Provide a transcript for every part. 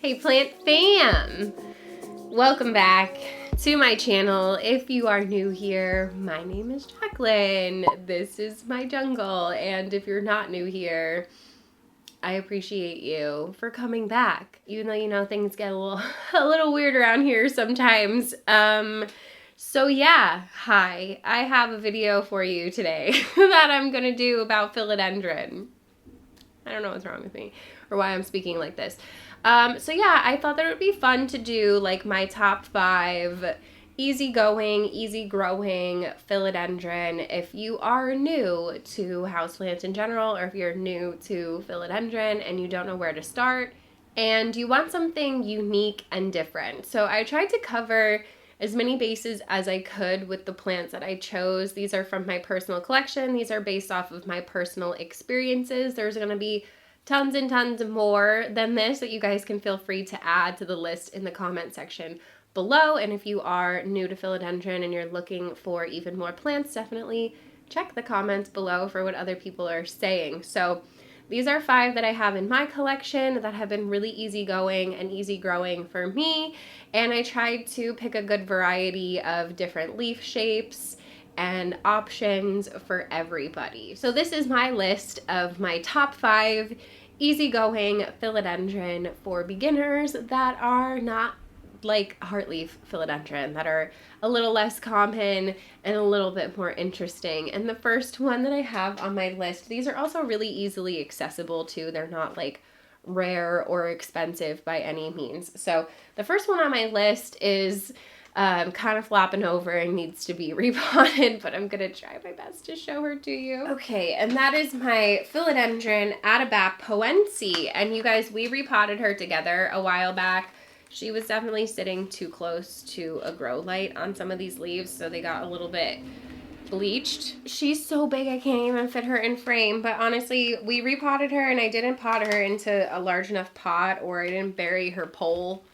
Hey plant fam! Welcome back to my channel. If you are new here, my name is Jaclynn. This is my jungle, and if you're not new here, I appreciate you for coming back. Even though you know things get a little weird around here sometimes. So yeah, hi. I have a video for you today that I'm gonna do about philodendron. I don't know what's wrong with me or why I'm speaking like this. So yeah, I thought that it would be fun to do like my top 5 easygoing, easy growing philodendron. If you are new to houseplants in general, or if you're new to philodendron and you don't know where to start and you want something unique and different. So I tried to cover as many bases as I could with the plants that I chose. These are from my personal collection. These are based off of my personal experiences. There's going to be tons and tons more than this that you guys can feel free to add to the list in the comment section below. And if you are new to philodendron and you're looking for even more plants, definitely check the comments below for what other people are saying. So these are 5 that I have in my collection that have been really easygoing and easy growing for me. And I tried to pick a good variety of different leaf shapes and options for everybody. So this is my list of my top 5 easygoing philodendron for beginners that are not like heartleaf philodendron, that are a little less common and a little bit more interesting. And the first one that I have on my list, these are also really easily accessible too. They're not like rare or expensive by any means. So the first one on my list is kind of flopping over and needs to be repotted, but I'm gonna try my best to show her to you. Okay, and that is my philodendron atabapoense. And you guys, we repotted her together a while back. She was definitely sitting too close to a grow light on some of these leaves, so they got a little bit bleached. She's so big I can't even fit her in frame, but honestly, we repotted her and I didn't pot her into a large enough pot, or I didn't bury her pole.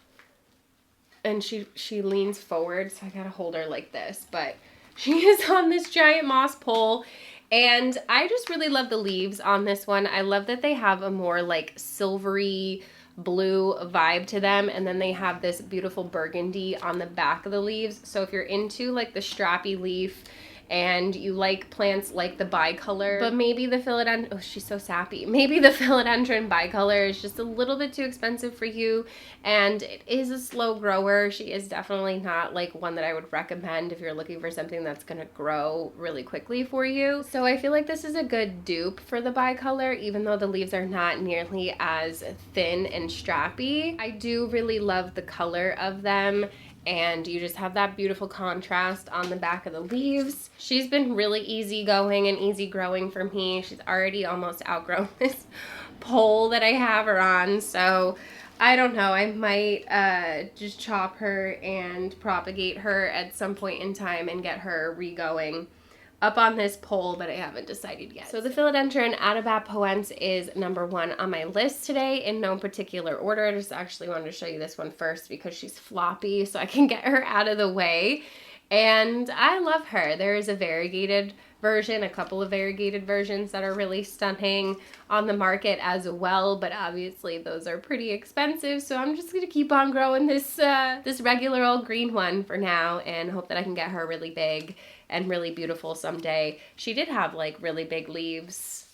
And she leans forward, so I gotta hold her like this. But she is on this giant moss pole, and I just really love the leaves on this one. I love that they have a more like silvery blue vibe to them, and then they have this beautiful burgundy on the back of the leaves. So if you're into like the strappy leaf and you like plants like the bicolor, but maybe the philodendron, oh, she's so sappy. Maybe the philodendron bicolor is just a little bit too expensive for you, and it is a slow grower. She is definitely not like one that I would recommend if you're looking for something that's gonna grow really quickly for you. So I feel like this is a good dupe for the bicolor, even though the leaves are not nearly as thin and strappy. I do really love the color of them, and you just have that beautiful contrast on the back of the leaves. She's been really easygoing and easy growing for me. She's already almost outgrown this pole that I have her on, so I don't know, I might just chop her and propagate her at some point in time and get her re-going up on this pole, but I haven't decided yet. So the philodendron atabapoense is number 1 on my list today in no particular order. I just actually wanted to show you this one first because she's floppy, so I can get her out of the way. And I love her. There is a variegated version, a couple of variegated versions that are really stunning on the market as well, but obviously those are pretty expensive, so I'm just gonna keep on growing this this regular old green one for now and hope that I can get her really big and really beautiful someday. She did have like really big leaves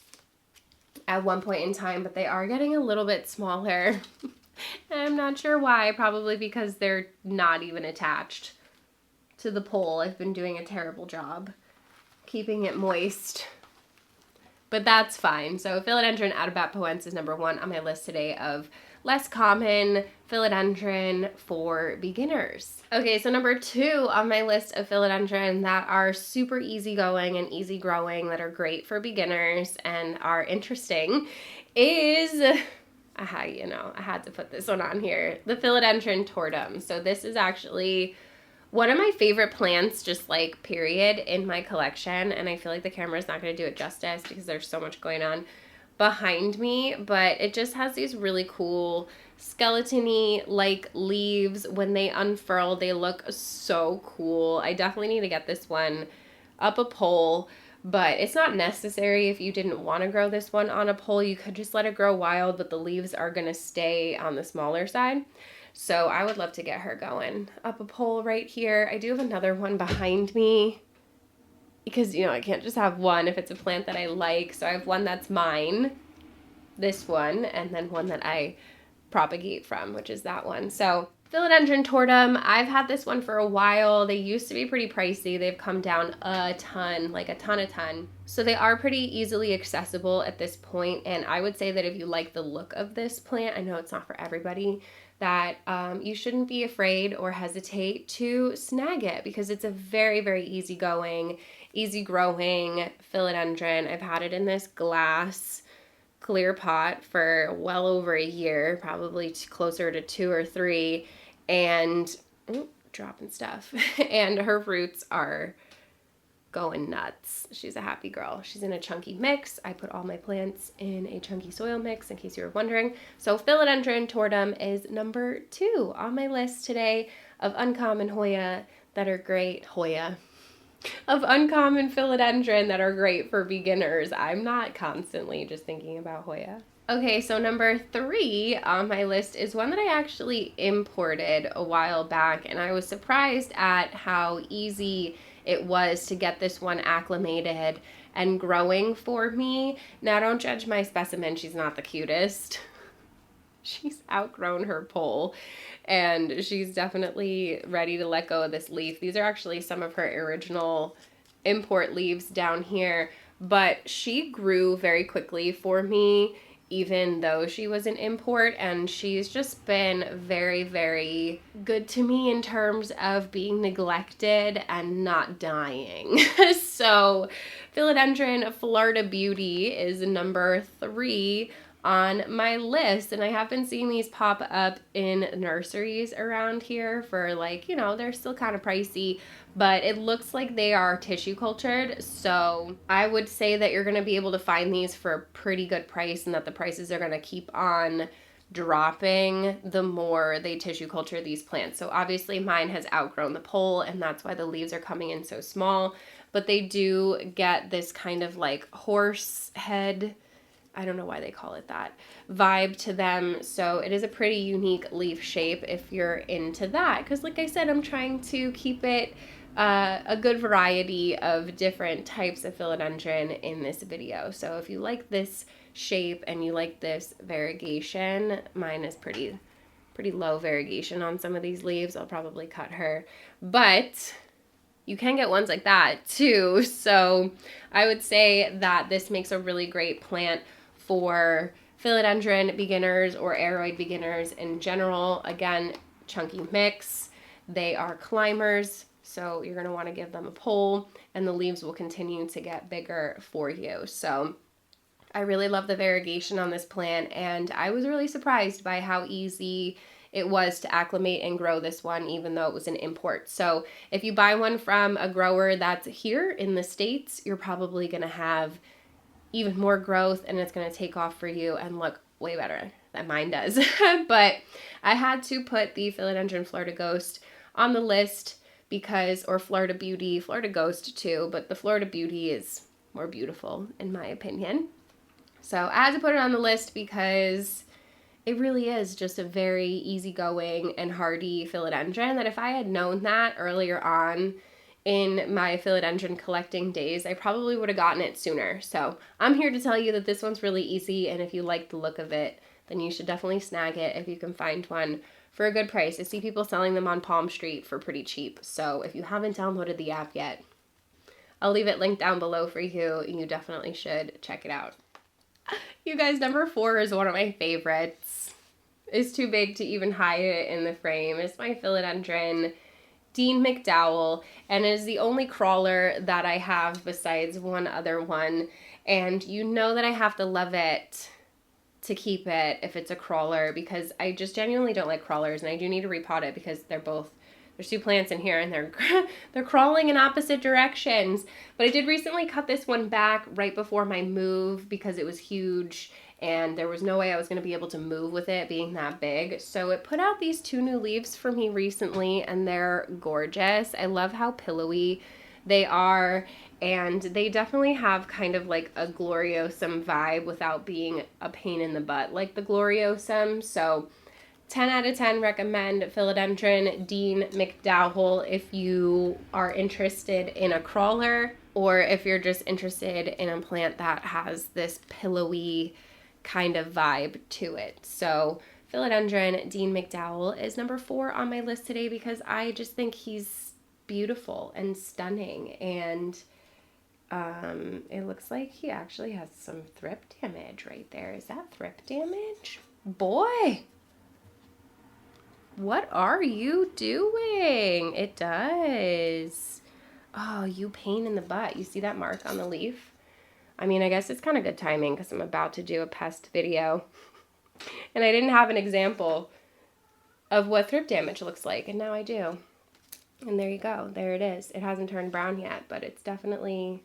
at one point in time, but they are getting a little bit smaller. I'm not sure why, probably because they're not even attached to the pole. I've been doing a terrible job keeping it moist, but that's fine. So philodendron atabapoense is number 1 on my list today of less common philodendron for beginners. Okay, so number 2 on my list of philodendron that are super easygoing and easy growing, that are great for beginners and are interesting, is I had to put this one on here, the philodendron tortum. So this is actually one of my favorite plants, just like period, in my collection, and I feel like the camera is not going to do it justice because there's so much going on behind me, but it just has these really cool skeleton-y like leaves. When they unfurl, they look so cool. I definitely need to get this one up a pole, but it's not necessary if you didn't want to grow this one on a pole. You could just let it grow wild, but the leaves are going to stay on the smaller side. So I would love to get her going up a pole right here. I do have another one behind me because, you know, I can't just have one if it's a plant that I like. So I have one that's mine, this one, and then one that I propagate from, which is that one. So philodendron tortum, I've had this one for a while. They used to be pretty pricey. They've come down a ton, like a ton. So they are pretty easily accessible at this point. And I would say that if you like the look of this plant, I know it's not for everybody, that you shouldn't be afraid or hesitate to snag it because it's a very, very easygoing, easy growing philodendron. I've had it in this glass clear pot for well over a year, probably closer to 2 or 3, and dropping stuff. And her roots are going nuts. She's a happy girl. She's in a chunky mix. I put all my plants in a chunky soil mix in case you were wondering. So philodendron tortum is number 2 on my list today of uncommon Hoya that are great. Of uncommon philodendron that are great for beginners. I'm not constantly just thinking about Hoya. Okay, so number 3 on my list is one that I actually imported a while back, and I was surprised at how easy it was to get this one acclimated and growing for me. Now, don't judge my specimen. She's not the cutest. She's outgrown her pole, and she's definitely ready to let go of this leaf. These are actually some of her original import leaves down here, but she grew very quickly for me, even though she was an import, and she's just been very, very good to me in terms of being neglected and not dying. So philodendron Florida Beauty is number 3 on my list, and I have been seeing these pop up in nurseries around here for, like, you know, they're still kind of pricey, but it looks like they are tissue cultured. So I would say that you're going to be able to find these for a pretty good price, and that the prices are going to keep on dropping the more they tissue culture these plants. So obviously mine has outgrown the pole, and that's why the leaves are coming in so small, but they do get this kind of like horse head, I don't know why they call it that, vibe to them. So it is a pretty unique leaf shape if you're into that. Because like I said, I'm trying to keep it a good variety of different types of philodendron in this video. So if you like this shape and you like this variegation, mine is pretty low variegation on some of these leaves. I'll probably cut her. But you can get ones like that too. So I would say that this makes a really great plant for philodendron beginners or aroid beginners in general. Again, chunky mix. They are climbers, so you're going to want to give them a pole, and the leaves will continue to get bigger for you. So I really love the variegation on this plant, and I was really surprised by how easy it was to acclimate and grow this one, even though it was an import. So if you buy one from a grower that's here in the States, you're probably going to have even more growth, and it's going to take off for you and look way better than mine does. But I had to put the philodendron Florida Ghost on the list because, or Florida Beauty, Florida Ghost too, but the Florida Beauty is more beautiful in my opinion. So I had to put it on the list because it really is just a very easygoing and hardy philodendron that if I had known that earlier on in my philodendron collecting days, I probably would have gotten it sooner. So I'm here to tell you that this one's really easy, and if you like the look of it, then you should definitely snag it if you can find one for a good price. I see people selling them on Palm Street for pretty cheap. So if you haven't downloaded the app yet, I'll leave it linked down below for you, and you definitely should check it out. You guys, number 4 is one of my favorites. It's too big to even hide it in the frame. It's my philodendron Dean McDowell, and is the only crawler that I have besides one other one, and you know that I have to love it to keep it if it's a crawler, because I just genuinely don't like crawlers, and I do need to repot it because there's 2 plants in here and they're crawling in opposite directions. But I did recently cut this one back right before my move because it was huge and there was no way I was going to be able to move with it being that big. So it put out these 2 new leaves for me recently, and they're gorgeous. I love how pillowy they are, and they definitely have kind of like a gloriosum vibe without being a pain in the butt like the gloriosum. So 10 out of 10 recommend Philodendron Dean McDowell if you are interested in a crawler, or if you're just interested in a plant that has this pillowy kind of vibe to it. So Philodendron Dean McDowell is number 4 on my list today because I just think he's beautiful and stunning, and it looks like he actually has some thrip damage right there. Is that thrip damage? Boy! What are you doing? It does. Oh, you pain in the butt. You see that mark on the leaf? I mean, I guess it's kind of good timing because I'm about to do a pest video. And I didn't have an example of what thrip damage looks like, and now I do. And there you go. There it is. It hasn't turned brown yet, but it's definitely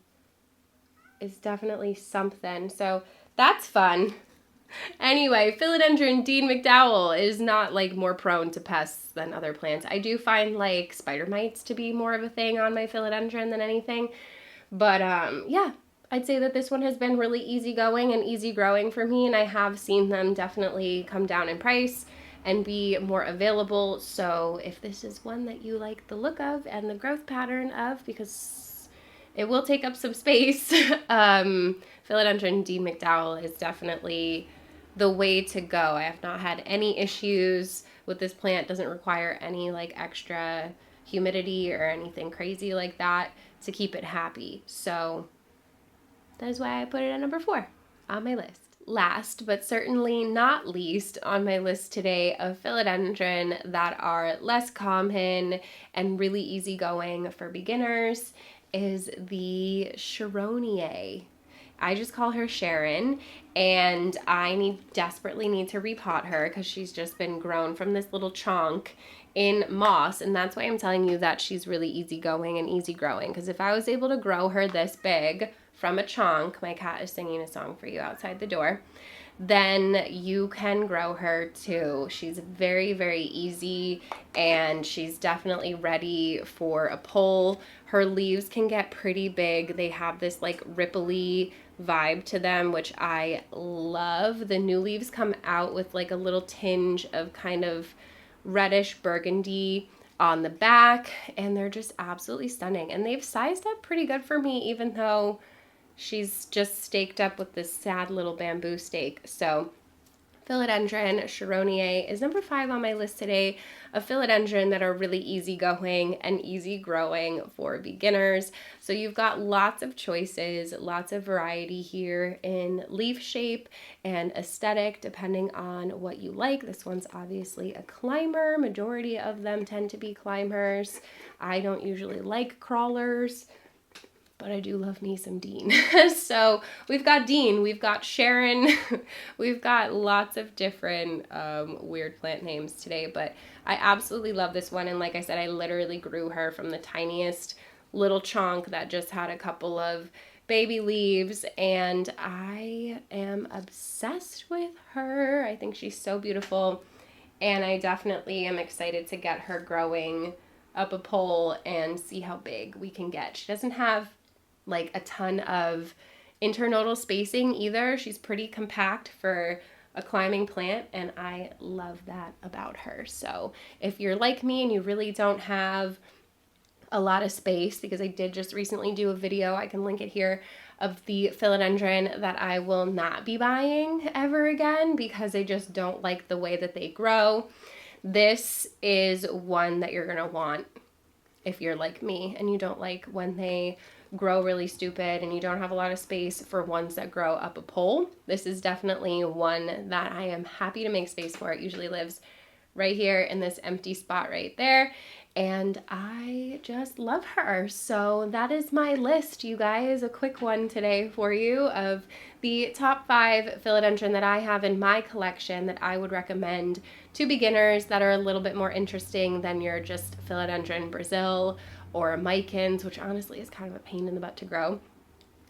something. So that's fun. Anyway, Philodendron Dean McDowell is not like more prone to pests than other plants. I do find like spider mites to be more of a thing on my philodendron than anything. But yeah, I'd say that this one has been really easygoing and easy growing for me, and I have seen them definitely come down in price and be more available. So if this is one that you like the look of and the growth pattern of, because it will take up some space, Philodendron Dean McDowell is definitely the way to go. I have not had any issues with this plant. Doesn't require any like extra humidity or anything crazy like that to keep it happy. So that is why I put it at number 4 on my list. Last but certainly not least on my list today of philodendron that are less common and really easygoing for beginners is the sharoniae. I just call her Sharon, and I desperately need to repot her because she's just been grown from this little chunk in moss, and that's why I'm telling you that she's really easygoing and easy growing, because if I was able to grow her this big from a chunk, my cat is singing a song for you outside the door, then you can grow her too. She's very, very easy, and she's definitely ready for a pull. Her leaves can get pretty big. They have this like ripply vibe to them, which I love. The new leaves come out with like a little tinge of kind of reddish burgundy on the back, and they're just absolutely stunning. And they've sized up pretty good for me, even though she's just staked up with this sad little bamboo stake. So Philodendron Sharoniae is number 5 on my list today of philodendron that are really easygoing and easy growing for beginners. So you've got lots of choices, lots of variety here in leaf shape and aesthetic depending on what you like. This one's obviously a climber. Majority of them tend to be climbers. I don't usually like crawlers, but I do love me some Dean. So we've got Dean, we've got Sharon, we've got lots of different weird plant names today, but I absolutely love this one. And like I said, I literally grew her from the tiniest little chunk that just had a couple of baby leaves, and I am obsessed with her. I think she's so beautiful, and I definitely am excited to get her growing up a pole and see how big we can get. She doesn't have like a ton of internodal spacing either. She's pretty compact for a climbing plant, and I love that about her. So if you're like me and you really don't have a lot of space, because I did just recently do a video, I can link it here, of the philodendron that I will not be buying ever again because I just don't like the way that they grow. This is one that you're gonna want if you're like me and you don't like when they grow really stupid and you don't have a lot of space for ones that grow up a pole. This is definitely one that I am happy to make space for. It usually lives right here in this empty spot right there, and I just love her. So that is my list, you guys. A quick one today for you of the top 5 philodendron that I have in my collection that I would recommend to beginners that are a little bit more interesting than your just philodendron Brazil or micans, which honestly is kind of a pain in the butt to grow.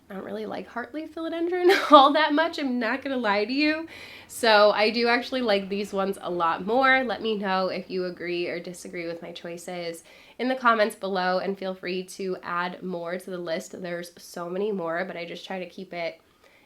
I don't really like heartleaf philodendron all that much, I'm not gonna lie to you. So I do actually like these ones a lot more. Let me know if you agree or disagree with my choices in the comments below, and feel free to add more to the list. There's so many more, but I just try to keep it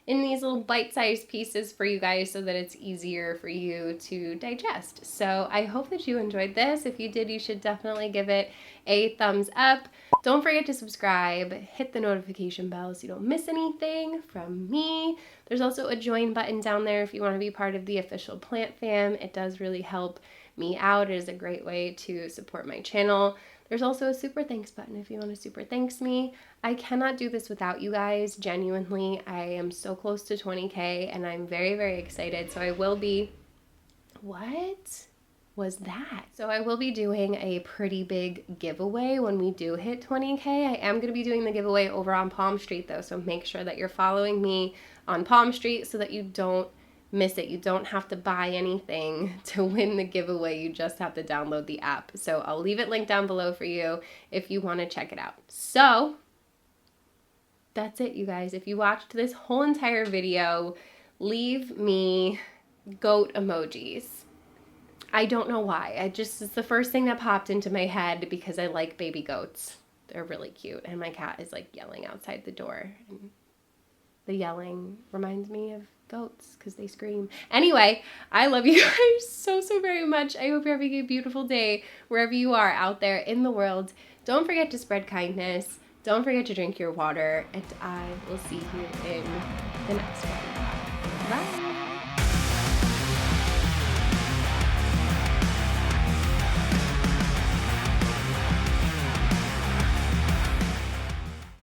in these little bite-sized pieces for you guys so that it's easier for you to digest. So I hope that you enjoyed this. If you did, you should definitely give it a thumbs up. Don't forget to subscribe, hit the notification bell so you don't miss anything from me. There's also a join button down there if you want to be part of the official plant fam. It does really help me out. It is a great way to support my channel. There's also a super thanks button if you want to super thanks me. I cannot do this without you guys, genuinely. I am so close to 20K and I'm very, very excited. So I will be, what was that? So I will be doing a pretty big giveaway when we do hit 20K. I am going to be doing the giveaway over on Palm Street though. So make sure that you're following me on Palm Street so that you don't miss it. You don't have to buy anything to win the giveaway. You just have to download the app. So I'll leave it linked down below for you if you want to check it out. So that's it, you guys. If you watched this whole entire video, leave me goat emojis. I don't know why. It's the first thing that popped into my head because I like baby goats. They're really cute. And my cat is like yelling outside the door. And the yelling reminds me of goats because they scream. Anyway, I love you guys so very much. I hope you're having a beautiful day wherever you are out there in the world. Don't forget to spread kindness. Don't forget to drink your water, and I will see you in the next one.